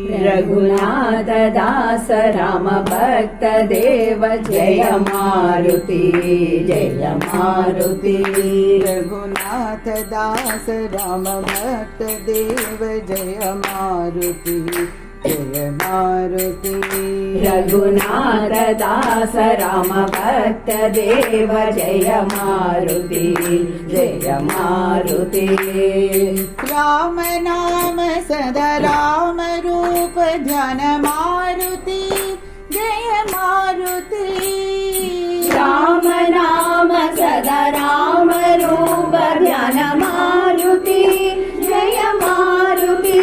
रघुनाथ दास राम भक्त देव जय मारुति जय मारुति। रघुनाथ दास राम भक्त देव जय मारुति जय मारुति। रघुनाथ दास राम भक्त देव जय मारुति जय मारुति। राम नाम सदा राम रूप ध्यान मारुति जय मारुति। राम नाम सदा राम रूप ध्यान मारुति जय मारुति।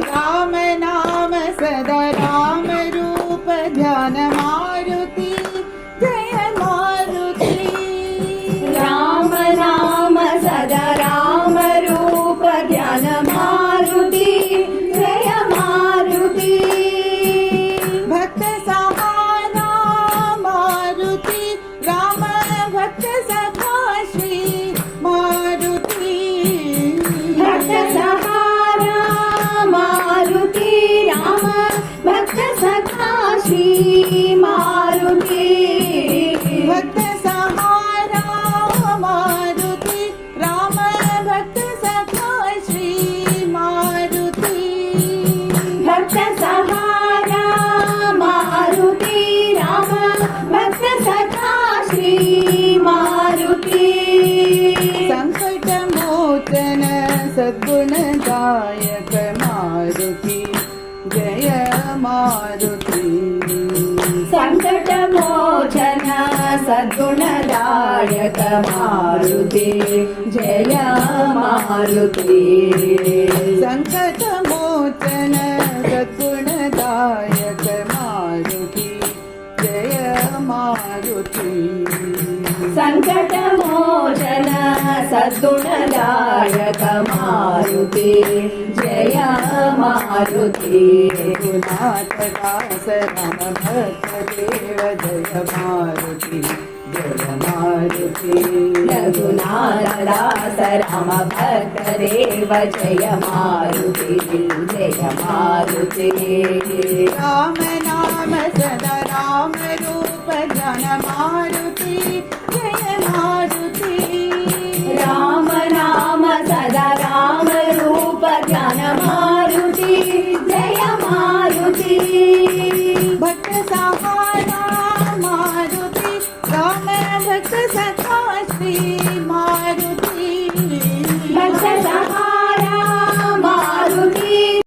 राम नाम सदा राम रूप ध्यान मारुति जय मारुति। राम नाम सदा राम रूप ध्यान मारुति जय मारुति। भक्त सहारा मारुति राम भक्त सखा श्री मारुति। भक्त सहारा मारुति राम भक्त सखा श्री मारुति। भक्त सहारा मारुति राम भक्त सखा श्री मारुति। भक्त सहारा मारुति राम भक्त सखा श्री मारुति। संकट मोचन सद्गुणदायक मारुति जय मारुति। संकट मोचन सद्गुणदायक मारुति जय मारुति। संकट मोचन सद्गुणदायक मारुति जय मारुति। संकट मोचन सद्गुणदायक मारुति जय मारुति। रघुनाथ दास राम भक्त देव जय मारुति जय मारुति। रघुनाथ दास राम भक्त देव जय मारुति जय मारुति। राम नाम सदा राम रूप जन मारुति जय मारुति।